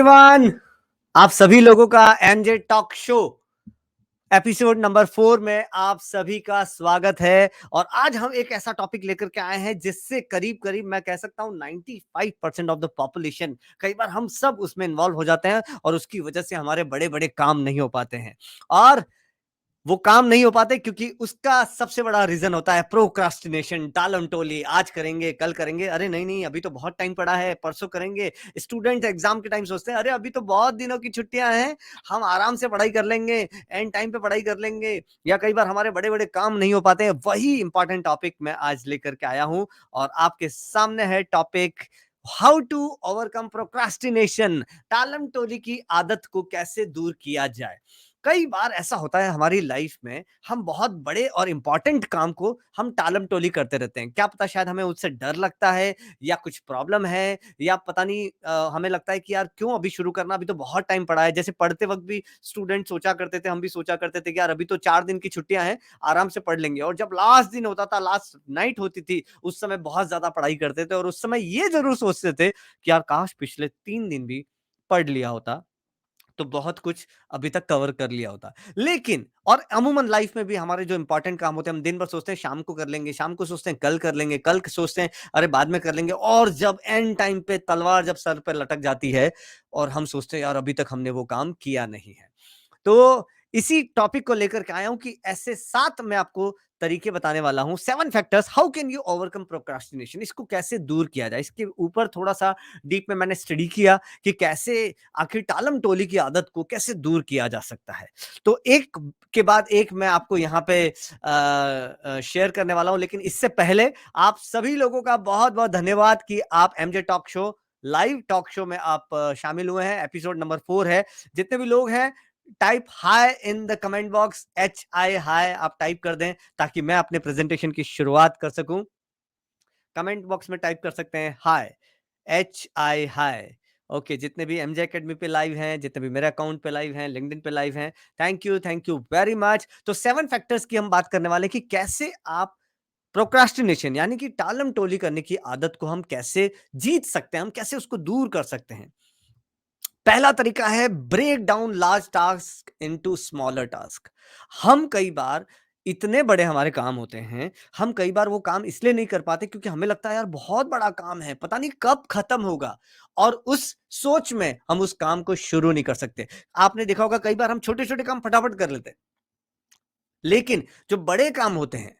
Everyone, आप सभी लोगों का MJ talk show episode number 4 में आप सभी का स्वागत है। और आज हम एक ऐसा टॉपिक लेकर के आए हैं जिससे करीब करीब मैं कह सकता हूं 95% ऑफ द पॉपुलेशन, कई बार हम सब उसमें इन्वॉल्व हो जाते हैं और उसकी वजह से हमारे बड़े बड़े काम नहीं हो पाते हैं। और वो काम नहीं हो पाते क्योंकि उसका सबसे बड़ा रीजन होता है प्रोक्रास्टिनेशन, टालम-टोली। आज करेंगे, कल करेंगे, अरे नहीं नहीं अभी तो बहुत टाइम पड़ा है, परसों करेंगे। स्टूडेंट एग्जाम के टाइम सोचते हैं अरे अभी तो बहुत दिनों की छुट्टियां हैं, हम आराम से पढ़ाई कर लेंगे, एंड टाइम पे पढ़ाई कर लेंगे। या कई बार हमारे बड़े बड़े काम नहीं हो पाते हैं। वही इंपॉर्टेंट टॉपिक मैं आज लेकर के आया हूं और आपके सामने है topic, how to overcome procrastination. टालम-टोली की आदत को कैसे दूर किया जाए। कई बार ऐसा होता है हमारी लाइफ में, हम बहुत बड़े और इंपॉर्टेंट काम को हम टालम-टोली करते रहते हैं। क्या पता शायद हमें उससे डर लगता है या कुछ प्रॉब्लम है, या पता नहीं हमें लगता है कि यार क्यों अभी शुरू करना, अभी तो बहुत टाइम पड़ा है। जैसे पढ़ते वक़्त भी स्टूडेंट सोचा करते थे, हम भी सोचा करते थे कि यार अभी तो 4 दिन की छुट्टियाँ हैं, आराम से पढ़ लेंगे। और जब लास्ट दिन होता था, लास्ट नाइट होती थी, उस समय बहुत ज़्यादा पढ़ाई करते थे और उस समय ये ज़रूर सोचते थे कि यार काश पिछले 3 दिन भी पढ़ लिया होता, तो बहुत कुछ अभी तक कवर कर लिया होता। लेकिन और अमूमन लाइफ में भी हमारे जो इंपॉर्टेंट काम होते हैं, हम दिन भर सोचते हैं शाम को कर लेंगे, शाम को सोचते हैं कल कर लेंगे, कल सोचते हैं अरे बाद में कर लेंगे। और जब एंड टाइम पे तलवार जब सर पे लटक जाती है और हम सोचते हैं यार अभी तक हमने वो काम किया नहीं है। तो इसी टॉपिक को लेकर के आया हूं कि ऐसे 7 मैं आपको तरीके बताने वाला हूं, 7 factors how can you overcome procrastination. इसको कैसे दूर किया जाए, इसके ऊपर थोड़ा सा डीप में मैंने स्टडी किया कि कैसे आखिर टालम-टोली की आदत को कैसे दूर किया जा सकता है। तो एक के बाद एक मैं आपको यहाँ पे शेयर करने वाला हूं। लेकिन इससे पहले आप सभी लोगों का बहुत-बहुत धन्यवाद कि आप MJ talk show, live talk show में आप शामिल हुए हैं। एपिसोड नंबर 4 है। जितने भी लोग हैं, type high in the comment box, HI high आप टाइप कर दें ताकि मैं अपने प्रेजेंटेशन की शुरुआत कर सकूं। कमेंट बॉक्स में टाइप कर सकते हैं हाई, HI हाई। ओके, जितने भी एमजे एकेडमी पे लाइव हैं, जितने भी मेरे अकाउंट पे लाइव हैं, लिंक्डइन पे लाइव हैं, थैंक यू वेरी मच। तो 7 फैक्टर्स की हम बात करने वाले हैं कि कैसे आप प्रोक्रास्टिनेशन यानी कि टालम-टोली करने की आदत को हम कैसे जीत सकते हैं, हम कैसे उसको दूर कर सकते हैं। पहला तरीका है break down large task into smaller task. हम कई बार इतने बड़े हमारे काम होते हैं, हम कई बार वो काम इसलिए नहीं कर पाते क्योंकि हमें लगता है यार बहुत बड़ा काम है, पता नहीं कब खत्म होगा, और उस सोच में हम उस काम को शुरू नहीं कर सकते। आपने देखा होगा कई बार हम छोटे-छोटे काम फटाफट कर लेते हैं, लेकिन जो बड़े काम होते हैं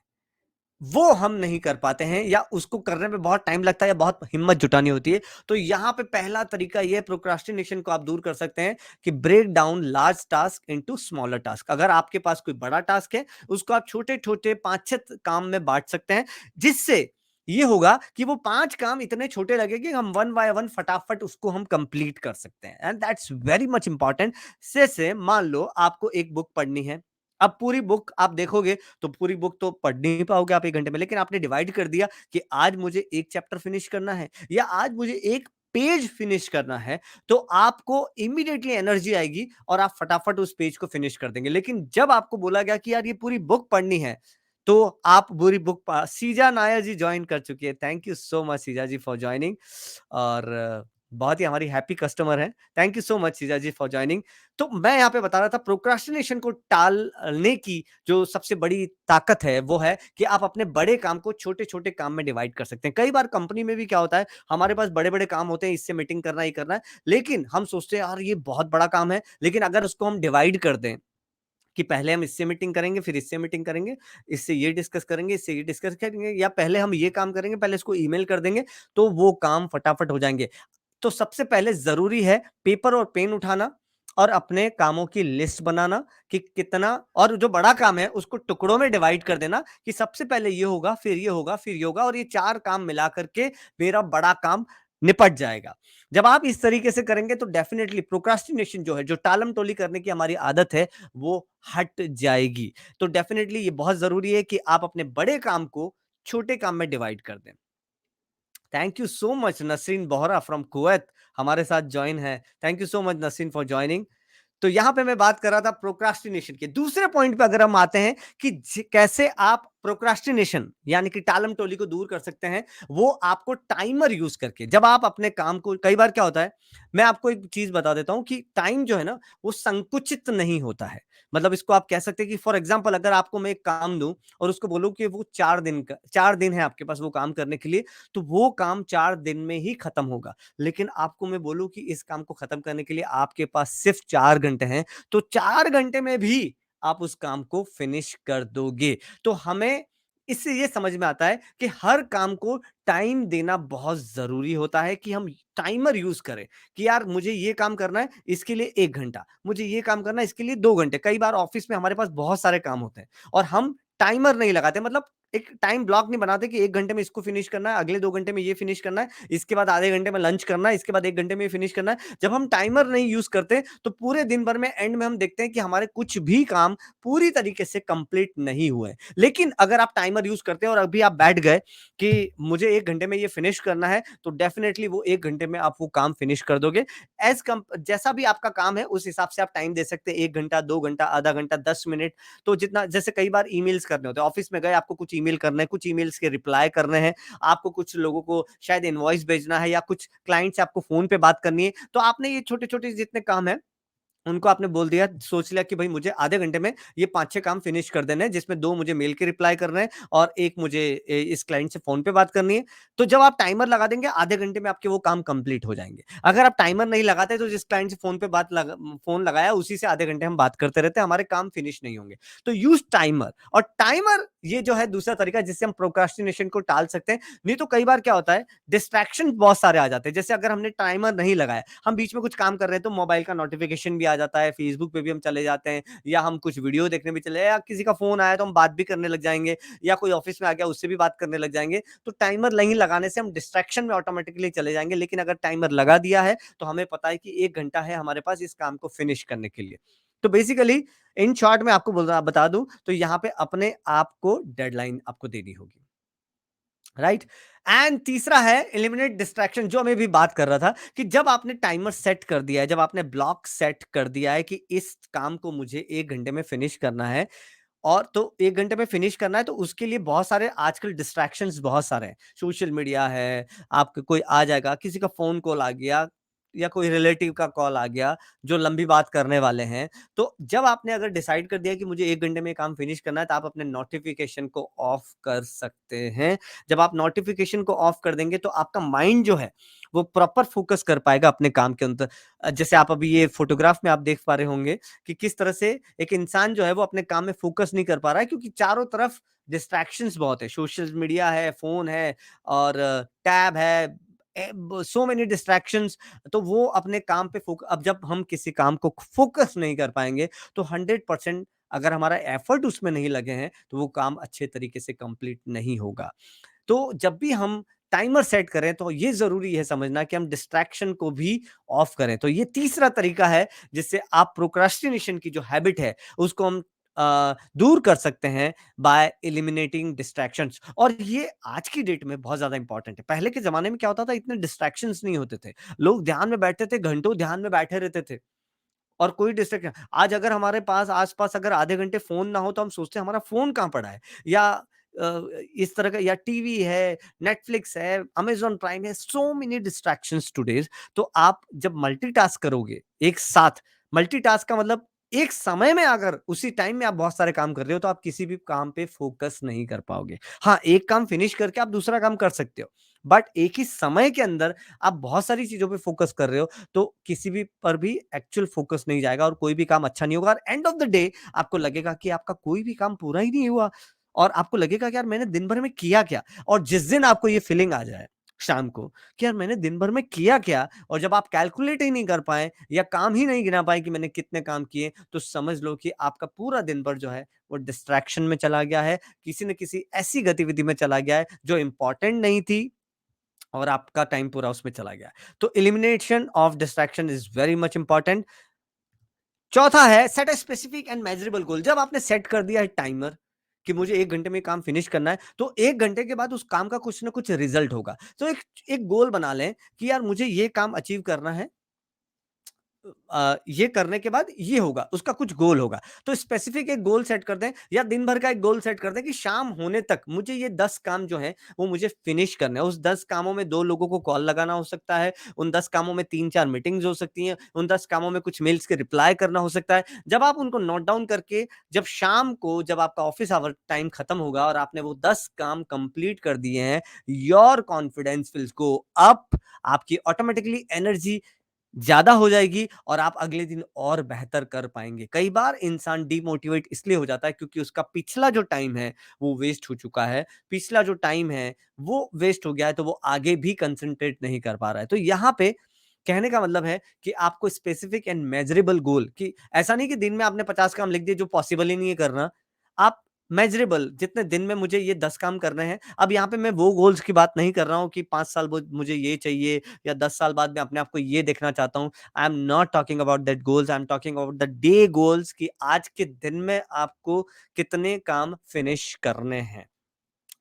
वो हम नहीं कर पाते हैं, या उसको करने में बहुत टाइम लगता है या बहुत हिम्मत जुटानी होती है। तो यहां पे पहला तरीका ये प्रोक्रास्टिनेशन को आप दूर कर सकते हैं कि break down large task into smaller task. अगर आपके पास कोई बड़ा टास्क है, उसको आप छोटे छोटे 5-6 काम में बांट सकते हैं, जिससे ये होगा कि वो 5 काम इतने छोटे लगे कि हम वन बाय वन फटाफट उसको हम कंप्लीट कर सकते हैं। And that's very much important. से मान लो आपको एक बुक पढ़नी है, अब पूरी बुक आप देखोगे तो पूरी बुक तो पढ़ नहीं पाओगे आप 1 घंटे में, लेकिन आपने डिवाइड कर दिया कि आज मुझे 1 चैप्टर फिनिश करना है या आज मुझे 1 पेज फिनिश करना है, तो आपको इमीडिएटली एनर्जी आएगी और आप फटाफट उस पेज को फिनिश कर देंगे। लेकिन जब आपको बोला गया कि यार ये पूरी बुक पढ़नी है, तो आप पूरी बुक सीजा नायर जी जॉइन कर चुकी है। Thank you so much Seeja ji for joining. और बहुत ही हमारी हैप्पी कस्टमर है। Thank you so much Seeja ji for joining. तो मैं यहाँ पे बता रहा था प्रोक्रास्टिनेशन को टालने की जो सबसे बड़ी ताकत है वो है कि आप अपने बड़े काम को छोटे-छोटे काम में डिवाइड कर सकते हैं। कई बार कंपनी में भी क्या होता है, हमारे पास बड़े-बड़े काम होते हैं, इससे मीटिंग करना ही करना है, लेकिन हम सोचते हैं यार ये बहुत बड़ा काम है, लेकिन अगर उसको हम डिवाइड कर दें कि पहले हम इससे मीटिंग करेंगे, फिर इससे मीटिंग करेंगे, इससे ये डिस्कस करेंगे, इससे ये डिस्कस करेंगे, या पहले हम ये काम करेंगे, पहले इसको ईमेल कर देंगे, तो वो काम फटाफट हो जाएँगे। तो सबसे पहले ज़रूरी है पेपर और पेन उठाना और अपने कामों की लिस्ट बनाना कि कितना, और जो बड़ा काम है उसको टुकड़ों में डिवाइड कर देना कि सबसे पहले ये होगा, फिर ये होगा, फिर ये होगा, और ये 4 काम मिला करके मेरा बड़ा काम निपट जाएगा। जब आप इस तरीके से करेंगे तो डेफिनिटली प्रोक्रास्टिनेशन जो है, जो टालम-टोली करने की हमारी आदत है, वो हट जाएगी। तो डेफिनिटली ये बहुत ज़रूरी है कि आप अपने बड़े काम को छोटे काम में डिवाइड कर दें। Thank you so much Nasreen Bohra from Kuwait हमारे साथ जॉइन है। Thank you so much Nasreen for joining. तो यहां पे मैं बात कर रहा था प्रोक्रास्टिनेशन के दूसरे पॉइंट पे। अगर हम आते हैं कि कैसे आप प्रोक्रास्टिनेशन यानी कि टालम-टोली को दूर कर सकते हैं, वो आपको टाइमर यूज़ करके। जब आप अपने काम को कई बार क्या होता है, मैं आपको एक चीज़ बता देता हूँ कि टाइम जो है ना, वो संकुचित नहीं होता है। मतलब इसको आप कह सकते हैं कि फॉर एग्ज़ाम्पल अगर आपको मैं एक काम दूँ और उसको बोलूँ कि वो 4 दिन है आपके पास वो काम करने के लिए, तो वो काम 4 दिन में ही खत्म होगा। लेकिन आपको मैं बोलूँ कि इस काम को खत्म करने के लिए आपके पास सिर्फ़ 4 घंटे हैं, तो 4 घंटे में भी आप उस काम को फिनिश कर दोगे। तो हमें इससे ये समझ में आता है कि हर काम को टाइम देना बहुत ज़रूरी होता है कि हम टाइमर यूज़ करें कि यार मुझे ये काम करना है, इसके लिए 1 घंटा, मुझे ये काम करना है, इसके लिए 2 घंटे। कई बार ऑफ़िस में हमारे पास बहुत सारे काम होते हैं और हम टाइमर नहीं लगाते, मतलब एक टाइम ब्लॉक नहीं बनाते कि 1 घंटे में इसको फिनिश करना है, अगले 2 घंटे में ये फिनिश करना है, इसके बाद आधे घंटे में लंच करना है, इसके बाद 1 घंटे में ये फिनिश करना है। जब हम टाइमर नहीं यूज़ करते, तो पूरे दिन भर में एंड में हम देखते हैं कि हमारे कुछ भी काम पूरी तरीके से कंप्लीट नहीं हुए। लेकिन अगर आप टाइमर यूज़ करते हैं और अभी आप बैठ गए कि मुझे 1 घंटे में ये फिनिश करना है, तो डेफिनिटली वो 1 घंटे में आप वो काम फिनिश कर दोगे। जैसा भी आपका काम है, उस हिसाब से आप टाइम दे सकते हैं, 1 घंटा, 2 घंटा, आधा घंटा, 10 मिनट। तो जितना जैसे कई बार ईमेल्स करने होते हैं, ऑफिस में गए आपको कुछ ईमेल करने हैं, कुछ ईमेल्स के रिप्लाई करने हैं, आपको कुछ लोगों को शायद इनवॉइस भेजना है या कुछ क्लाइंट से आपको फ़ोन पे बात करनी है, तो आपने ये छोटे-छोटे जितने काम हैं उनको आपने बोल दिया, सोच लिया कि भाई मुझे आधे घंटे में ये 5-6 काम फिनिश कर देने हैं, जिसमें 2 मुझे मेल के रिप्लाई करने हैं और 1 मुझे इस क्लाइंट से फ़ोन पे बात करनी है। तो जब आप टाइमर लगा देंगे, आधे घंटे में आपके वो काम कंप्लीट हो जाएँगे। अगर आप टाइमर नहीं लगाते, तो जिस क्लाइंट से फ़ोन लगाया, उसी से आधे घंटे हम बात करते रहते हैं, हमारे काम फिनिश नहीं होंगे। तो यूज़ टाइमर और टाइमर ये जो है दूसरा तरीका है, जिससे हम प्रोक्रास्टिनेशन को टाल सकते हैं। नहीं तो कई बार क्या होता है, डिस्ट्रैक्शन बहुत सारे आ जाते हैं। जैसे अगर हमने टाइमर नहीं लगाया, हम बीच में कुछ काम कर रहे हैं तो मोबाइल का नोटिफिकेशन भी आ जाता है, फेसबुक पे भी हम चले जाते हैं या हम कुछ वीडियो देखने भी चले या किसी का फ़ोन आया तो हम बात भी करने लग जाएँगे या कोई ऑफ़िस में आ गया उससे भी बात करने लग जाएँगे। तो टाइमर नहीं लगाने से हम डिस्ट्रैक्शन में ऑटोमैटिकली चले जाएँगे, लेकिन अगर टाइमर लगा दिया है तो हमें पता है कि 1 घंटा है हमारे पास इस काम को फिनिश करने के लिए। तो बेसिकली इन शॉर्ट मैं आपको बता दूँ तो यहाँ पे अपने आप को डेडलाइन आपको देनी होगी। राइट। एंड तीसरा है एलिमिनेट डिस्ट्रैक्शन, जो मैं भी बात कर रहा था कि जब आपने टाइमर सेट कर दिया है, जब आपने ब्लॉक सेट कर दिया है कि इस काम को मुझे 1 घंटे में फिनिश करना है और तो 1 घंटे में फिनिश करना है, तो उसके लिए बहुत सारे आजकल डिस्ट्रैक्शंस बहुत सारे हैं। सोशल मीडिया है, आपके कोई आ जाएगा, किसी का फ़ोन कॉल आ गया या कोई रिलेटिव का कॉल आ गया, जो लंबी बात करने वाले हैं। तो जब आपने अगर डिसाइड कर दिया कि मुझे 1 घंटे में ये काम फिनिश करना है, तो आप अपने नोटिफ़िकेशन को ऑफ कर सकते हैं। जब आप नोटिफ़िकेशन को ऑफ कर देंगे, तो आपका माइंड जो है, वो प्रॉपर फ़ोकस कर पाएगा अपने काम के अंदर। जैसे आप अभी ये फ़ोटोग्राफ में आप देख पा रहे होंगे कि किस तरह से एक इंसान जो है वो अपने काम में फोकस नहीं कर पा रहा है क्योंकि चारों तरफ डिस्ट्रैक्शंस बहुत है, सोशल मीडिया है, फोन है और टैब है, सो मेनी डिस्ट्रैक्शंस। तो वो अपने काम पे फोकस, अब जब हम किसी काम को फोकस नहीं कर पाएंगे तो 100% अगर हमारा एफर्ट उसमें नहीं लगे हैं तो वो काम अच्छे तरीके से कंप्लीट नहीं होगा। तो जब भी हम टाइमर सेट करें तो ये ज़रूरी है समझना कि हम डिस्ट्रैक्शन को भी ऑफ करें। तो ये तीसरा तरीका है जिससे आप प्रोक्रास्टिनेशन की जो हैबिट है उसको हम दूर कर सकते हैं बाय एलिमिनेटिंग डिस्ट्रैक्शंस। और ये आज की डेट में बहुत ज़्यादा इंपॉर्टेंट है। पहले के ज़माने में क्या होता था, इतने डिस्ट्रैक्शंस नहीं होते थे। लोग ध्यान में बैठते थे, घंटों ध्यान में बैठे रहते थे। और कोई डिस्ट्रैक्शन आज अगर हमारे पास आस-पास अगर आधे घंटे फ़ोन ना हो तो हम सोचते हैं हमारा फ़ोन कहाँ पड़ा है? या इस तरह का या टीवी है, नेटफ्लिक्स है, अमेज़न प्राइम है, सो मेनी डिस्ट्रैक्शंस टुडेज़। तो आप जब मल्टीटास्क करोगे एक साथ, मल्टीटास्क का मतलब एक समय में अगर उसी टाइम में आप बहुत सारे काम कर रहे हो तो आप किसी भी काम पे फ़ोकस नहीं कर पाओगे। हाँ, एक काम फिनिश करके आप दूसरा काम कर सकते हो, बट एक ही समय के अंदर आप बहुत सारी चीज़ों पे फ़ोकस कर रहे हो तो किसी भी पर भी एक्चुअल फ़ोकस नहीं जाएगा और कोई भी काम अच्छा नहीं होगा और एंड ऑफ द डे आपको लगेगा कि आपका कोई भी काम पूरा ही नहीं हुआ और आपको लगेगा कि यार मैंने दिन भर में किया क्या? और जिस दिन आपको ये फीलिंग आ जाए शाम को कि यार मैंने दिन भर में किया क्या? और जब आप कैलकुलेट ही नहीं कर पाएँ या काम ही नहीं गिना पाएँ कि मैंने कितने काम किए, तो समझ लो कि आपका पूरा दिन भर जो है वो डिस्ट्रैक्शन में चला गया है, किसी न किसी ऐसी गतिविधि में चला गया है जो इम्पोर्टेंट नहीं थी और आपका टाइम पूरा उसमें चला गया। तो elimination of distraction is very much important. चौथा है set a specific and measurable goal. जब आपने सेट कर दिया है टाइमर कि मुझे 1 घंटे में काम फिनिश करना है, तो 1 घंटे के बाद उस काम का कुछ ना कुछ रिज़ल्ट होगा। तो एक एक गोल बना लें कि यार मुझे ये काम अचीव करना है ये करने के बाद ये होगा, उसका कुछ गोल होगा। तो स्पेसिफिक एक गोल सेट कर दें या दिन भर का एक गोल सेट कर दें कि शाम होने तक मुझे ये 10 काम जो हैं वो मुझे फिनिश करने हैं। उस 10 कामों में 2 लोगों को कॉल लगाना हो सकता है, उन 10 कामों में 3-4 मीटिंग्स हो सकती हैं, उन 10 कामों में कुछ मेल्स के रिप्लाई करना हो सकता है। जब आप उनको नोट डाउन करके जब शाम को जब आपका ऑफिस आवर टाइम खत्म होगा और आपने वो 10 काम कंप्लीट कर दिए हैं, your confidence will go up, आपकी ऑटोमेटिकली एनर्जी ज़्यादा हो जाएगी और आप अगले दिन और बेहतर कर पाएँगे। कई बार इंसान डिमोटिवेट इसलिए हो जाता है क्योंकि उसका पिछला जो टाइम है, वो वेस्ट हो चुका है। पिछला जो टाइम है, वो वेस्ट हो गया है, तो वो आगे भी कंसंट्रेट नहीं कर पा रहा है। तो यहाँ पे कहने का मतलब है कि आपको स्पेसिफिक एंड मेज़रेबल गोल कि ऐसा नहीं कि दिन में आपने 50 काम लिख दिए जो पॉसिबल ही नहीं है करना। आप मेज़रेबल जितने दिन में मुझे ये 10 काम करने हैं। अब यहाँ पे मैं वो गोल्स की बात नहीं कर रहा हूँ कि 5 साल बाद मुझे ये चाहिए या 10 साल बाद मैं अपने आप को ये देखना चाहता हूँ। I am not talking about that goals, I am talking about the day goals कि आज के दिन में आपको कितने काम फिनिश करने हैं।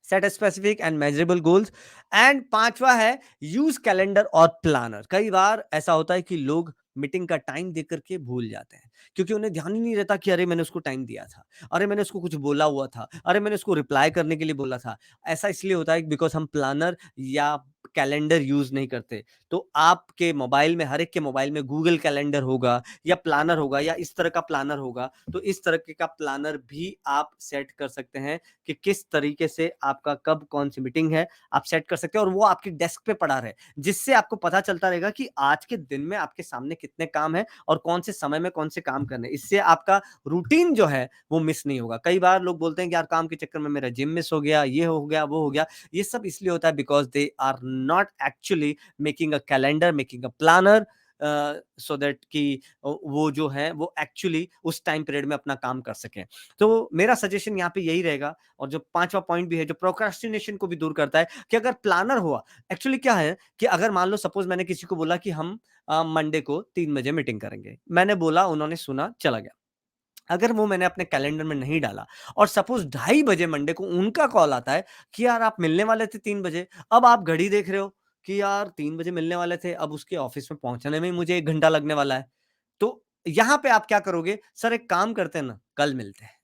Set specific and measurable goals. And पांचवा है यूज कैलेंडर और प्लानर। कई बार ऐसा होता है कि लोग मीटिंग का टाइम देख करके भूल जाते हैं क्योंकि उन्हें ध्यान ही नहीं रहता कि अरे मैंने उसको टाइम दिया था, अरे मैंने उसको कुछ बोला हुआ था, अरे मैंने उसको रिप्लाई करने के लिए बोला था। ऐसा इसलिए होता है बिकॉज हम प्लानर या कैलेंडर यूज नहीं करते। तो आपके मोबाइल में, हर एक के मोबाइल में गूगल कैलेंडर होगा या प्लानर होगा या इस तरह का प्लानर होगा। तो इस तरह का प्लानर भी आप सेट कर सकते हैं कि किस तरीके से आपका कब कौन सी मीटिंग है, आप सेट कर सकते हैं और वो आपकी डेस्क पे पड़ा रहे, जिससे आपको पता चलता रहेगा कि आज के दिन में आपके सामने कितने काम हैं और कौन से समय में कौन से काम करने हैं। इससे आपका रूटीन जो है वो मिस नहीं होगा। कई बार लोग बोलते हैं कि यार काम के चक्कर में मेरा जिम मिस हो गया, ये हो गया, वो हो गया। ये सब इसलिए होता है because they are not actually making a calendar, making a planner, so that कि वो जो है वो एक्चुअली उस टाइम पीरियड में अपना काम कर सकें। तो मेरा सजेशन यहाँ पे यही रहेगा। और जो पांचवा पॉइंट भी है जो प्रोक्रास्टिनेशन को भी दूर करता है कि अगर प्लानर हुआ, एक्चुअली क्या है कि अगर मान लो सपोज मैंने किसी को बोला कि हम मंडे को 3 बजे मीटिंग करेंगे, मैंने बोला, उन्होंने सुना, चला गया। अगर वो मैंने अपने कैलेंडर में नहीं डाला और सपोज 2:30 बजे मंडे को उनका कॉल आता है कि यार आप मिलने वाले थे 3 बजे, अब आप घड़ी देख रहे हो कि यार 3 बजे मिलने वाले थे, अब उसके ऑफिस में पहुंचने में ही मुझे 1 घंटा लगने वाला है। तो यहाँ पे आप क्या करोगे, सर एक काम करते हैं ना, कल मिलते हैं।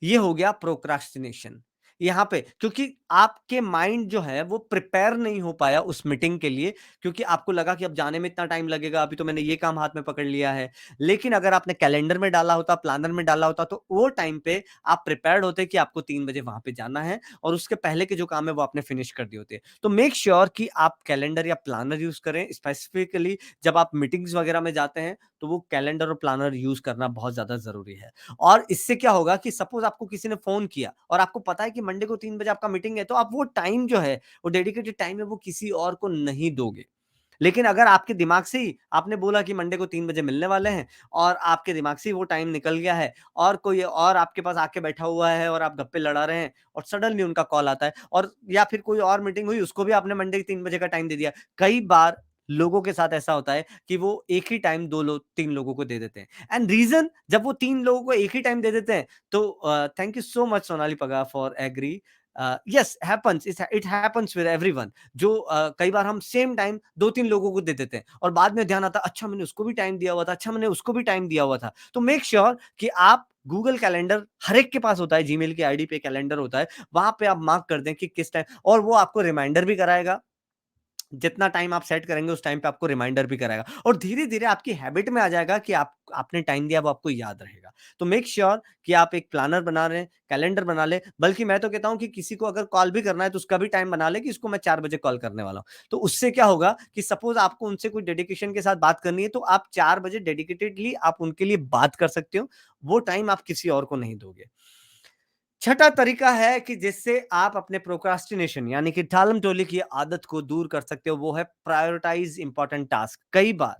ये हो गया प्रोक्रास्टिनेशन। यहाँ पे क्योंकि आपके माइंड जो है वो प्रिपेयर नहीं हो पाया उस मीटिंग के लिए, क्योंकि आपको लगा कि अब जाने में इतना टाइम लगेगा, अभी तो मैंने ये काम हाथ में पकड़ लिया है। लेकिन अगर आपने कैलेंडर में डाला होता, प्लानर में डाला होता, तो वो टाइम पे आप प्रिपेयर्ड होते कि आपको 3 बजे वहां पे जाना है और उसके पहले के जो काम है वो आपने फिनिश कर दिए होते। तो मेक श्योर कि आप कैलेंडर या प्लानर यूज करें। स्पेसिफिकली जब आप मीटिंग्स वगैरह में जाते हैं तो वो कैलेंडर और प्लानर यूज करना बहुत ज्यादा जरूरी है। और इससे क्या होगा कि सपोज आपको किसी ने फोन किया और आपको पता है कि मंडे को 3 बजे आपका मीटिंग है, तो आप वो टाइम जो है, वो डेडिकेटेड टाइम है, वो किसी और को नहीं दोगे। लेकिन अगर आपके दिमाग से ही आपने बोला कि मंडे को 3 बजे मिलने वाले हैं और आपके दिमाग से ही वो टाइम निकल गया है और कोई और आपके पास आके बैठा हुआ है और आप गप्पे लड़ा रहे हैं और सडनली उनका कॉल आता है, और या फिर कोई और मीटिंग हुई, उसको भी आपने मंडे के 3 बजे का टाइम दे दिया। कई बार लोगों के साथ ऐसा होता है कि वो एक ही टाइम 2 लोग 3 लोगों को दे देते हैं। एंड रीजन, जब वो 3 लोगों को एक ही टाइम दे देते हैं, तो thank you so much Sonali पगा for agree. Yes, happens, it happens with everyone. जो कई बार हम सेम टाइम 2-3 लोगों को दे देते हैं और बाद में ध्यान आता, अच्छा मैंने उसको भी टाइम दिया हुआ था, अच्छा मैंने उसको भी टाइम दिया हुआ था। तो मेक श्योर कि आप गूगल कैलेंडर, हर एक के पास होता है, जीमेल की आईडी पे कैलेंडर होता है, वहां पे आप मार्क कर दें कि किस टाइम, और वो आपको रिमाइंडर भी कराएगा। जितना टाइम आप सेट करेंगे उस टाइम पे आपको रिमाइंडर भी कराएगा और धीरे-धीरे आपकी हैबिट में आ जाएगा कि आप आपने टाइम दिया वो आपको याद रहेगा। तो मेक श्योर कि आप एक प्लानर बना रहे हैं, कैलेंडर बना लें, बल्कि मैं तो कहता हूं कि किसी को अगर कॉल भी करना है तो उसका भी टाइम बना ले कि इसको मैं 4 बजे कॉल करने वाला हूं। तो उससे क्या होगा कि सपोज आपको उनसे कोई डेडिकेशन के साथ बात करनी है, तो आप 4 बजे डेडिकेटेडली आप उनके लिए बात कर सकते हो। वो टाइम आप किसी और को नहीं दोगे। छठा तरीका है कि जिससे आप अपने प्रोक्रास्टिनेशन यानी कि टालम-टोली की आदत को दूर कर सकते हो, वो है प्रायोरिटाइज इंपॉर्टेंट टास्क। कई बार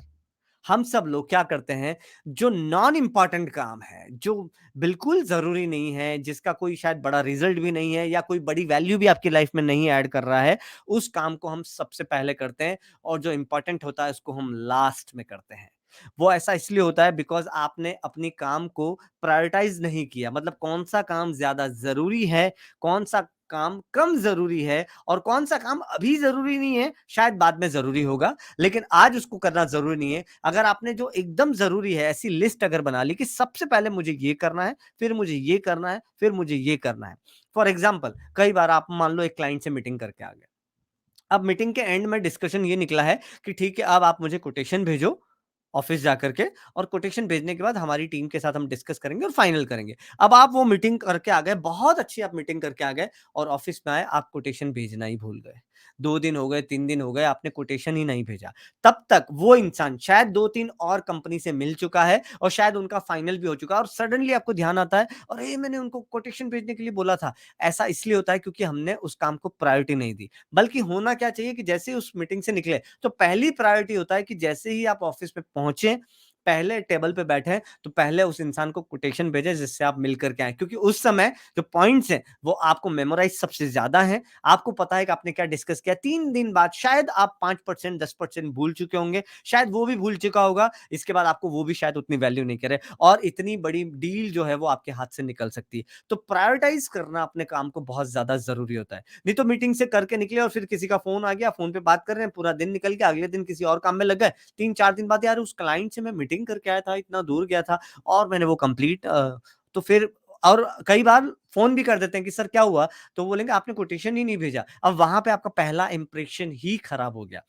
हम सब लोग क्या करते हैं, जो नॉन इंपॉर्टेंट काम है, जो बिल्कुल जरूरी नहीं है, जिसका कोई शायद बड़ा रिजल्ट भी नहीं है या कोई बड़ी वैल्यू भी आपकी लाइफ में नहीं ऐड कर रहा है, उस काम को हम सबसे पहले करते हैं और जो इंपॉर्टेंट होता है उसको हम लास्ट में करते हैं। वो ऐसा इसलिए होता है बिकॉज आपने अपनी काम को प्रायोरिटाइज नहीं किया, मतलब कौन सा काम ज्यादा जरूरी है, कौन सा काम कम ज़रूरी है और कौन-सा काम अभी ज़रूरी नहीं है, शायद बाद में ज़रूरी होगा, लेकिन आज उसको करना ज़रूरी नहीं है। अगर आपने जो एकदम ज़रूरी है, ऐसी लिस्ट अगर बना ली कि सबसे पहले मुझे ये करना है, फिर मुझे ये करना है, फिर मुझे ये करना है। फॉर एग्ज़ाम्पल कई बार आप मान लो एक क्लाइंट से मीटिंग करके आ गए। अब मीटिंग के एंड में डिस्कशन ये निकला है कि ठीक है, अब आप मुझे कोटेशन भेजो ऑफिस जाकर के, और कोटेशन भेजने के बाद हमारी टीम के साथ हम डिस्कस करेंगे और फाइनल करेंगे। अब आप वो मीटिंग करके आ गए, बहुत अच्छी आप मीटिंग करके आ गए और ऑफिस में आए, आप कोटेशन भेजना ही भूल गए। 2 दिन हो गए, 3 दिन हो गए, आपने कोटेशन ही नहीं भेजा। तब तक वो इंसान शायद 2-3 और कंपनी से मिल चुका है और शायद उनका फाइनल भी हो चुका है और सडनली आपको ध्यान आता है, अरे! मैंने उनको कोटेशन भेजने के लिए बोला था। ऐसा इसलिए होता है क्योंकि हमने उस काम को प्रायोरिटी नहीं दी। बल्कि होना क्या चाहिए कि जैसे ही उस मीटिंग से निकले, तो पहली प्रायोरिटी होता है कि जैसे ही आप ऑफिस में पहुँचे, पहले टेबल पे बैठे, तो पहले उस इंसान को कोटेशन भेजें जिससे आप मिल कर के आएँ। क्योंकि उस समय जो पॉइंट्स हैं, वो आपको मेमोराइज़ सबसे ज़्यादा हैं। आपको पता है कि आपने क्या डिस्कस किया। 3 दिन बाद शायद आप 5% 10% भूल चुके होंगे, शायद वो भी भूल चुका होगा। इसके बाद आपको वो भी शायद उतनी वैल्यू नहीं करे और इतनी बड़ी डील जो है वो आपके हाथ से निकल सकती है। तो प्रायोरिटाइज़ करना अपने काम को बहुत ज़्यादा ज़रूरी होता है। नहीं तो मीटिंग से करके निकले और फिर किसी का फ़ोन आ गया, फ़ोन पे बात कर रहे हैं, पूरा दिन निकल गया, अगले दिन किसी और काम में लग गए। 3-4 दिन बाद यार उस क्लाइंट से मैं मीटिंग करके आया था, इतना दूर गया था और मैंने वो कंप्लीट तो फिर और कई बार फ़ोन भी कर देते हैं कि सर क्या हुआ? तो वो बोलेंगे आपने कोटेशन ही नहीं भेजा। अब वहाँ पे आपका पहला इंप्रेशन ही खराब हो गया।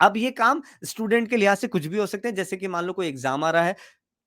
अब ये काम स्टूडेंट के लिहाज से कुछ भी हो सकते हैं, जैसे कि मान लो कोई एग्ज़ाम आ रहा है,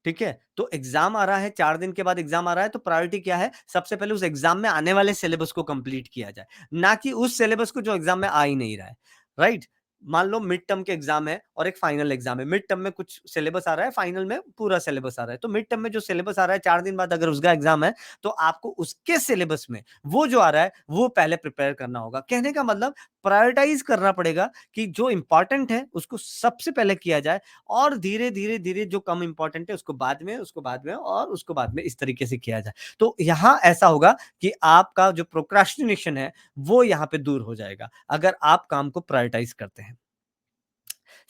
ठीक है? तो एग्ज़ाम आ रहा है, 4 दिन के बाद एग्ज़ाम आ रहा है, तो प्रायोरिटी क्या है? सबसे पहले उस एग्ज़ाम में आने वाले सिलेबस को कंप्लीट किया जाए, ना कि उस सिलेबस को जो एग्ज़ाम में आ ही नहीं रहा है, राइट? मान लो मिड टर्म के एग्ज़ाम है और एक फाइनल एग्ज़ाम है। मिड टर्म में कुछ सिलेबस आ रहा है, फाइनल में पूरा सिलेबस आ रहा है। तो मिड टर्म में जो सिलेबस आ रहा है, 4 दिन बाद अगर उसका एग्ज़ाम है, तो आपको उसके सिलेबस में वो जो आ रहा है, वो पहले प्रिपेयर करना होगा। कहने का मतलब प्रायोरिटाइज़ करना पड़ेगा कि जो इम्पोर्टेंट है, उसको सबसे पहले किया जाए और धीरे-धीरे जो कम इम्पोर्टेंट है उसको बाद में, उसको बाद में और उसको बाद में, इस तरीके से किया जाए। तो यहाँ ऐसा होगा कि आपका जो प्रोक्रास्टिनेशन है, वो यहाँ पे दूर हो जाएगा, अगर आप काम को प्रायोरिटाइज़ करते हैं।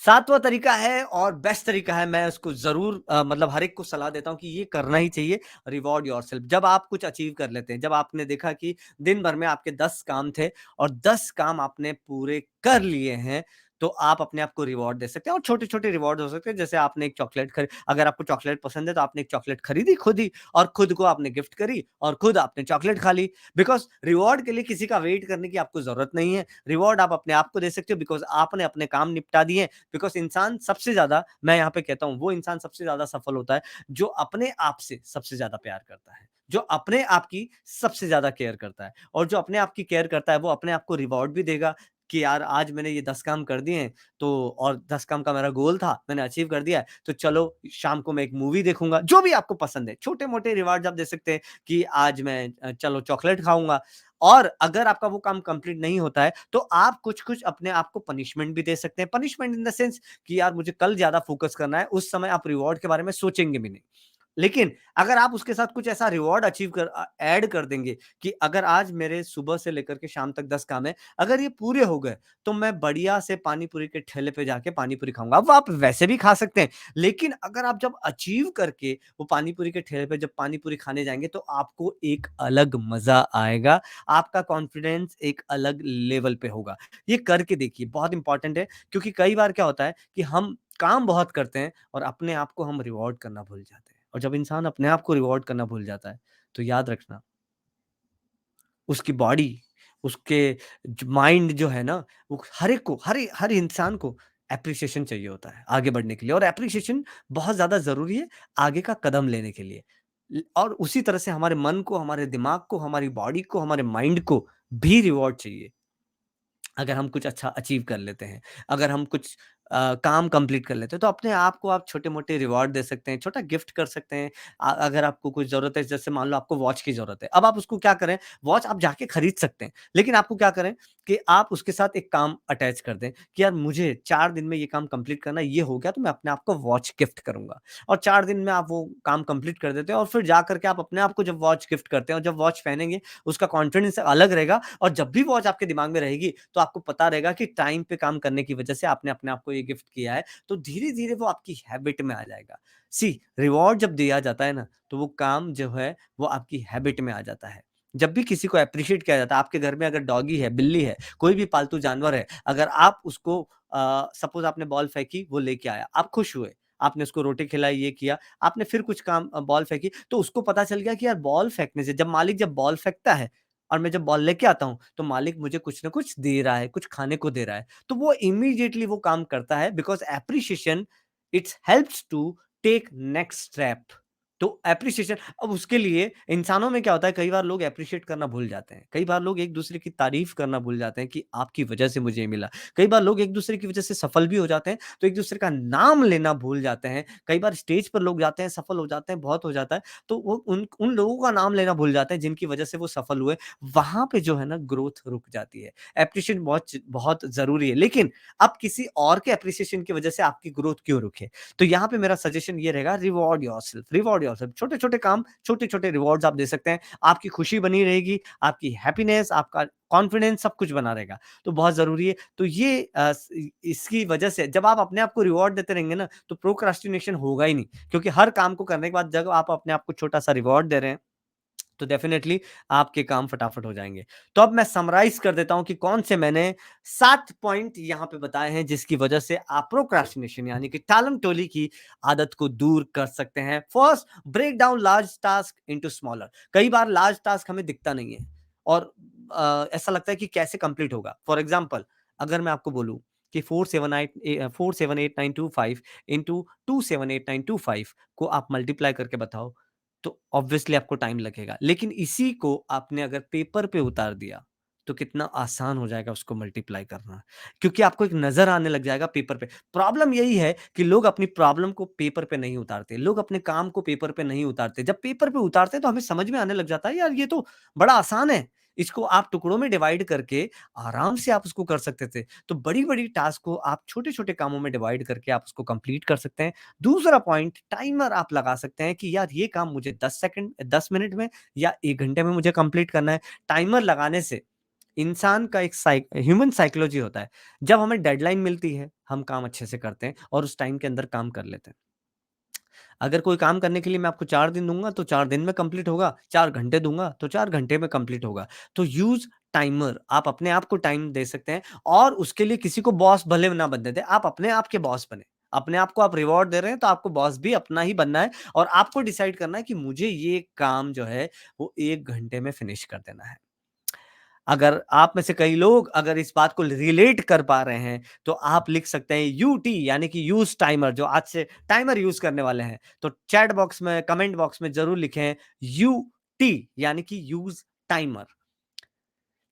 7वां तरीका है और बेस्ट तरीका है, मैं उसको ज़रूर मतलब हर एक को सलाह देता हूँ कि ये करना ही चाहिए, रिवॉर्ड योरसेल्फ। जब आप कुछ अचीव कर लेते हैं, जब आपने देखा कि दिन भर में आपके 10 काम थे और 10 काम आपने पूरे कर लिए हैं, तो आप अपने आप को रिवॉर्ड दे सकते हैं और छोटे-छोटे रिवॉर्ड हो सकते हैं। जैसे आपने एक चॉकलेट अगर आपको चॉकलेट पसंद है, तो आपने एक चॉकलेट खरीदी खुद ही और खुद को आपने गिफ्ट करी और खुद आपने चॉकलेट खा ली। बिकॉज़ रिवॉर्ड के लिए किसी का वेट करने की आपको ज़रूरत नहीं है। रिवॉर्ड आप अपने आप को दे सकते हो बिकॉज़ आपने अपने काम निपटा दिए हैं। बिकॉज़ इंसान सबसे ज़्यादा, मैं यहाँ पे कहता हूँ, वो इंसान सबसे ज़्यादा सफल होता है, जो अपने आप से सबसे ज़्यादा प्यार करता है, जो अपने आप की सबसे ज़्यादा केयर करता है और जो अपने आप की केयर करता है, वो अपने आप को रिवॉर्ड भी देगा कि यार आज मैंने ये 10 काम कर दिए हैं, तो और 10 काम का मेरा गोल था, मैंने अचीव कर दिया है, तो चलो शाम को मैं एक मूवी देखूँगा, जो भी आपको पसंद है। छोटे-मोटे रिवार्ड्स आप दे सकते हैं कि आज मैं चलो चॉकलेट खाऊँगा और अगर आपका वो काम कंप्लीट नहीं होता है, तो आप कुछ-कुछ अपने आप को पनिशमेंट भी दे सकते हैं। पनिशमेंट इन द सेंस कि यार मुझे कल ज़्यादा फ़ोकस करना है, उस समय आप रिवॉर्ड के बारे में सोचेंगे भी नहीं। लेकिन अगर आप उसके साथ कुछ ऐसा रिवॉर्ड ऐड कर देंगे कि अगर आज मेरे सुबह से लेकर के शाम तक 10 काम है, अगर ये पूरे हो गए, तो मैं बढ़िया से पानी पूरी के ठेले पे जाके पानी पूरी खाऊँगा। अब आप वैसे भी खा सकते हैं, लेकिन अगर आप जब अचीव करके वो पानी पूरी के ठेले पे जब पानी पूरी खाने जाएँगे, तो आपको एक अलग मज़ा आएगा, आपका कॉन्फिडेंस एक अलग लेवल पे होगा। ये करके देखिए, बहुत इंपॉर्टेंट है क्योंकि कई बार क्या होता है कि हम काम बहुत करते हैं और अपने आप को हम रिवॉर्ड करना भूल जाते हैं। और जब इंसान अपने आप को रिवॉर्ड करना भूल जाता है, तो याद रखना उसकी बॉडी, उसके माइंड जो है ना, वो हर एक को, हर इंसान को एप्रिसिएशन चाहिए होता है आगे बढ़ने के लिए और एप्रिसिएशन बहुत ज़्यादा ज़रूरी है आगे का कदम लेने के लिए। और उसी तरह से हमारे मन को, हमारे दिमाग को, हमारी बॉडी को, हमारे माइंड को भी रिवॉर्ड चाहिए। अगर हम कुछ अच्छा अचीव कर लेते हैं, अगर हम कुछ काम कंप्लीट कर लेते हैं, तो अपने आप को आप छोटे-मोटे रिवॉर्ड दे सकते हैं, छोटा गिफ्ट कर सकते हैं। अगर आपको कुछ ज़रूरत है, जैसे मान लो आपको वॉच की ज़रूरत है, अब आप उसको क्या करें, वॉच आप जाके खरीद सकते हैं, लेकिन आपको क्या करें कि आप उसके साथ एक काम अटैच कर दें कि यार मुझे 4 दिन में ये काम कंप्लीट करना है, ये हो गया तो मैं अपने आप को वॉच गिफ्ट करूँगा और 4 दिन में आप वो काम कंप्लीट कर देते हैं और फिर जा कर के आप अपने आप को जब वॉच गिफ्ट करते हैं और जब वॉच पहनेंगे, उसका कॉन्फिडेंस अलग रहेगा और जब भी वॉच आपके दिमाग में रहेगी, तो आपको पता रहेगा कि टाइम पे काम करने की वजह से आपने अपने आप को ये गिफ्ट किया है, तो धीरे-धीरे वो आपकी हैबिट में आ जाएगा। सी रिवॉर्ड जब दिया जाता है ना, तो वो काम जो है, वो आपकी हैबिट में आ जाता है। जब भी किसी को एप्रिशिएट किया जाता है, आपके घर में अगर डॉगी है, बिल्ली है, कोई भी पालतू जानवर है, अगर आप उसको सपोज़ आपने बॉल फेंकी, वो लेके आया, आप खुश हुए, आपने उसको रोटी खिलाई, ये किया, आपने फिर कुछ काम बॉल फेंकी, तो उसको पता चल गया कि यार बॉल फेंकने से जब बॉल फेंकता है और मैं जब बॉल लेके आता हूँ, तो मालिक मुझे कुछ न कुछ दे रहा है, कुछ खाने को दे रहा है। तो वो इमीडिएटली वो काम करता है because appreciation it's helps to take next step. तो एप्रिशिएशन अब उसके लिए इंसानों में क्या होता है, कई बार लोग एप्रिशिएट करना भूल जाते हैं। कई बार लोग एक-दूसरे की तारीफ़ करना भूल जाते हैं कि आपकी वजह से मुझे ये मिला। कई बार लोग एक-दूसरे की वजह से सफल भी हो जाते हैं, तो एक-दूसरे का नाम लेना भूल जाते हैं। कई बार स्टेज पर लोग जाते हैं, सफल हो जाते हैं, बहुत हो जाता है, तो वो उन उन लोगों का नाम लेना भूल जाते हैं जिनकी वजह से वो सफल हुए। वहाँ पे जो है ना ग्रोथ रुक जाती है। एप्रिशिएशन बहुत ज़रूरी है, लेकिन अब किसी और के एप्रिसिएशन की वजह से आपकी ग्रोथ क्यों रुके? तो यहाँ पे मेरा सजेशन ये रहेगा, रिवॉर्ड योरसेल्फ। छोटे-छोटे काम, छोटे-छोटे रिवॉर्ड्स आप दे सकते हैं। आपकी खुशी बनी रहेगी, आपकी हैप्पीनेस, आपका कॉन्फिडेंस सब कुछ बना रहेगा। तो बहुत ज़रूरी है। तो ये इसकी वजह से जब आप अपने आप को रिवॉर्ड देते रहेंगे ना, तो प्रोक्रास्टिनेशन होगा ही नहीं। क्योंकि हर काम को करने के बाद जब आप अपने आप को छोटा-सा रिवॉर्ड दे रहे हैं, तो डेफ़िनेटली आपके काम फटाफट हो जाएँगे। तो अब मैं समराइज़ कर देता हूँ कि कौन से मैंने 7 पॉइंट यहाँ पे बताए हैं जिसकी वजह से आप प्रोक्रास्टिनेशन यानी कि टालम-टोली की आदत को दूर कर सकते हैं। First, break down large task into smaller. कई बार लार्ज टास्क हमें दिखता नहीं है और ऐसा लगता है कि कैसे कंप्लीट होगा। फॉर एग्ज़ाम्पल अगर मैं आपको बोलूँ कि 4788925 इंटू 278925 को आप मल्टीप्लाई करके बताओ, तो ऑब्वियसली आपको टाइम लगेगा। लेकिन इसी को आपने अगर पेपर पे उतार दिया, तो कितना आसान हो जाएगा उसको मल्टीप्लाई करना। क्योंकि आपको एक नज़र आने लग जाएगा पेपर पे। प्रॉब्लम यही है कि लोग अपनी प्रॉब्लम को पेपर पे नहीं उतारते। लोग अपने काम को पेपर पे नहीं उतारते। जब पेपर पे उतारते हैं तो हमें समझ में आने लग जाता है, यार ये तो बड़ा आसान है। इसको आप टुकड़ों में डिवाइड करके आराम से आप उसको कर सकते थे। तो बड़ी-बड़ी टास्क को आप छोटे-छोटे कामों में डिवाइड करके आप उसको कंप्लीट कर सकते हैं। दूसरा पॉइंट, टाइमर आप लगा सकते हैं कि यार ये काम मुझे 10 मिनट में या 1 घंटे में मुझे कंप्लीट करना है। टाइमर लगाने से इंसान का एक ह्यूमन साइकोलॉजी होता है। जब हमें डेडलाइन मिलती है, हम काम अच्छे से करते हैं और उस टाइम के अंदर काम कर लेते हैं। अगर कोई काम करने के लिए मैं आपको 4 दिन दूँगा, तो 4 दिन में कंप्लीट होगा, 4 घंटे दूँगा, तो 4 घंटे में कंप्लीट होगा। तो यूज़ टाइमर, आप अपने आप को टाइम दे सकते हैं और उसके लिए किसी को बॉस भले ना बनने दें, आप अपने आप के बॉस बनें। अपने आप को आप रिवॉर्ड दे रहे हैं, तो आपको बॉस भी अपना ही बनना है और आपको डिसाइड करना है कि मुझे ये काम जो है, वो 1 घंटे में फिनिश कर देना है। अगर आप में से कई लोग अगर इस बात को रिलेट कर पा रहे हैं, तो आप लिख सकते हैं यूटी यानी कि यूज़ टाइमर जो आज से टाइमर यूज़ करने वाले हैं, तो चैट बॉक्स में, कमेंट बॉक्स में ज़रूर लिखें यूटी यानी कि यूज़ टाइमर।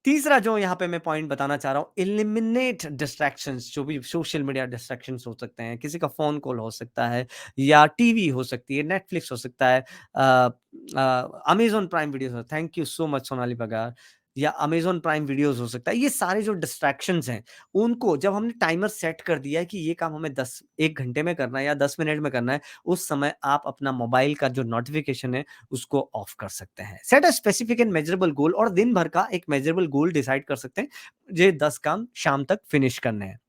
तीसरा जो यहाँ पे मैं पॉइंट बताना चाह रहा हूँ, एलिमिनेट डिस्ट्रैक्शंस जो भी सोशल मीडिया डिस्ट्रैक्शंस हो सकते हैं, किसी का फ़ोन कॉल हो सकता है या टीवी हो सकती है, नेटफ्लिक्स हो सकता है, अमेज़न प्राइम वीडियोज़ हो thank you so much Sonali बगार या अमेज़न प्राइम वीडियोज़ हो सकता है। ये सारे जो डिस्ट्रैक्शंस हैं, उनको जब हमने टाइमर सेट कर दिया है कि ये काम हमें 1 घंटे में करना है या 10 मिनट में करना है, उस समय आप अपना मोबाइल का जो नोटिफ़िकेशन है उसको ऑफ कर सकते हैं। Set a specific and measurable goal और दिन भर का एक मेजरेबल गोल डिसाइड कर सकते हैं। ये 10 काम शाम तक फिनिश करने हैं।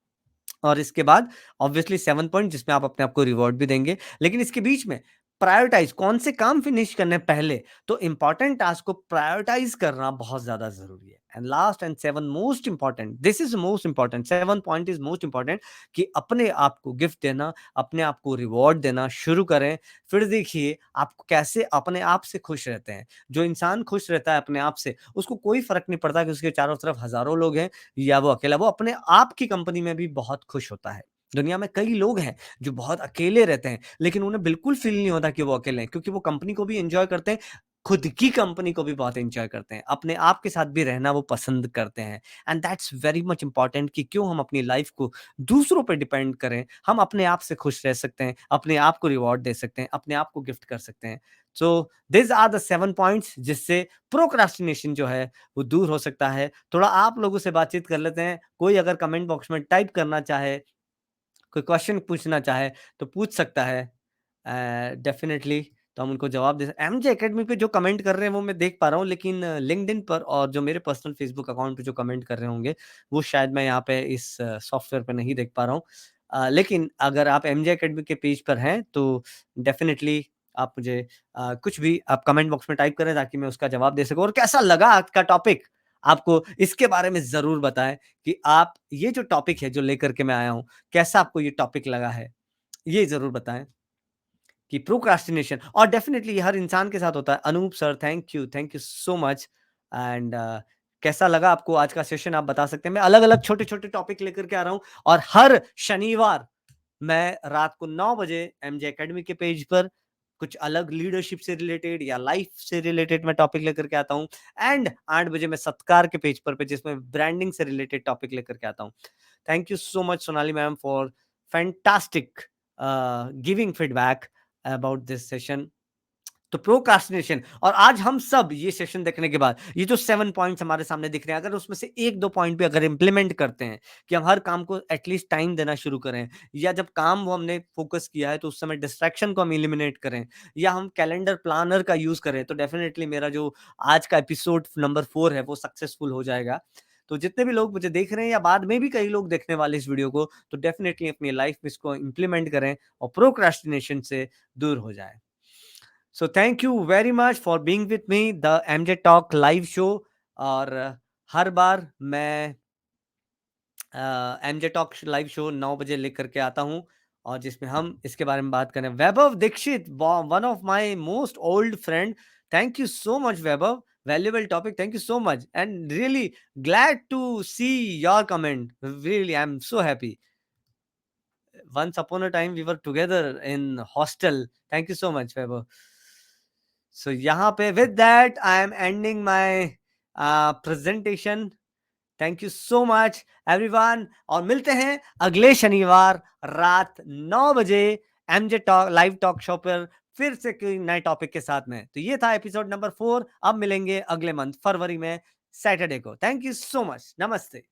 और इसके बाद ऑब्वियसली 7 पॉइंट जिसमें आप अपने आप को रिवॉर्ड भी देंगे। लेकिन इसके बीच में प्रायोरिटाइज़ कौन से काम फिनिश करने हैं पहले, तो इम्पोर्टेंट टास्क को प्रायोरिटाइज़ करना बहुत ज़्यादा ज़रूरी है। And last and 7 most important this is most important 7 point is most important कि अपने आप को गिफ्ट देना, अपने आप को रिवॉर्ड देना शुरू करें। फिर देखिए आप कैसे अपने आप से खुश रहते हैं। जो इंसान खुश रहता है अपने आप से, उसको कोई फ़र्क नहीं पड़ता कि उसके चारों तरफ हज़ारों लोग हैं या वो अकेला, वो अपने आप की कंपनी में भी बहुत खुश होता है। दुनिया में कई लोग हैं जो बहुत अकेले रहते हैं, लेकिन उन्हें बिल्कुल फ़ील नहीं होता कि वो अकेले हैं क्योंकि वो कंपनी को भी एन्जॉय करते हैं, खुद की कंपनी को भी बहुत एन्जॉय करते हैं, अपने आप के साथ भी रहना वो पसंद करते हैं। And that's very much important कि क्यों हम अपनी लाइफ़ को दूसरों पे डिपेंड करें, हम अपने आप से खुश रह सकते हैं, अपने आप को रिवॉर्ड दे सकते हैं, अपने आप को गिफ्ट कर सकते हैं। सो दीज़ आर द 7 पॉइंट्स जिससे प्रोक्रास्टिनेशन जो है वो दूर हो सकता है। थोड़ा आप लोगों से बातचीत कर लेते हैं। कोई अगर कमेंट बॉक्स में टाइप करना चाहे, कोई क्वेश्चन पूछना चाहे तो पूछ सकता है। डेफ़िनिटली तो हम उनको जवाब दे एमजे अकेडमी पे जो कमेंट कर रहे हैं वो मैं देख पा रहा हूँ, लेकिन लिंक्डइन पर और जो मेरे पर्सनल फ़ेसबुक अकाउंट पे जो कमेंट कर रहे होंगे, वो शायद मैं यहाँ पे इस सॉफ्टवेयर पे नहीं देख पा रहा हूँ। लेकिन अगर आप एमजे अकेडमी के पेज पर हैं तो डेफ़िनिटली आप मुझे कुछ भी आप कमेंट बॉक्स में टाइप करें ताकि मैं उसका जवाब दे सकूँ। और कैसा लगा आज का टॉपिक आपको, इसके बारे में ज़रूर बताएँ कि आप ये जो टॉपिक है जो लेकर के मैं आया हूँ, कैसा आपको ये टॉपिक लगा है? ये ज़रूर बताएँ कि प्रोक्रास्टिनेशन, और डेफ़िनिटली ये हर इंसान के साथ होता है। Anoop sir, thank you so much. And कैसा लगा आपको आज का सेशन, आप बता सकते हैं। मैं अलग-अलग छोटे-छोटे टॉपिक लेकर के आ रहा हूँ और हर शनिवार मैं रात को 9 बजे एमजे एकेडमी के पेज पर कुछ अलग लीडरशिप से रिलेटेड या लाइफ से रिलेटेड मैं टॉपिक लेकर के आता हूँ। एंड 8 बजे मैं सत्कार के पेज पर जिसमें ब्रांडिंग से रिलेटेड टॉपिक लेकर के आता हूँ। Thank you so much Sonali ma'am for fantastic giving feedback about this session. तो प्रोक्रास्टिनेशन, और आज हम सब ये सेशन देखने के बाद ये जो 7 पॉइंट्स हमारे सामने दिख रहे हैं, अगर उसमें से 1-2 पॉइंट भी अगर इंप्लीमेंट करते हैं कि हम हर काम को एटलीस्ट टाइम देना शुरू करें, या जब काम वो हमने फोकस किया है तो उस समय डिस्ट्रैक्शन को हम एलिमिनेट करें, या हम कैलेंडर प्लानर का यूज़ करें, तो डेफिनिटली मेरा जो आज का एपिसोड नंबर 4 है वो सक्सेसफुल हो जाएगा। तो जितने भी लोग मुझे देख रहे हैं या बाद में भी कई लोग देखने वाले इस वीडियो को, तो डेफिनिटली अपनी लाइफ में इसको इंप्लीमेंट करें और प्रोक्रास्टिनेशन से दूर हो जाएँ। So thank you very much for being with me the MJ talk live show. और हर बार मैं एमजे टॉक लाइव शो 9 बजे लेकर के आता हूँ और जिसमें हम इसके बारे में बात करें। Vaibhav Dixit, one of my most old friend, thank you so much Vaibhav, valuable topic, thank you so much and really glad to see your comment, really I am so happy. Once upon a time we were together in hostel. Thank you so much, Vaibhav. So यहाँ पे with that I am ending my presentation. Thank you so much everyone, और मिलते हैं अगले शनिवार रात 9 बजे MJ talk live talk show पर फिर से कोई नए टॉपिक के साथ में। तो ये था एपिसोड नंबर 4। अब मिलेंगे अगले मंथ फरवरी में सैटरडे को। थैंक यू सो मच, नमस्ते।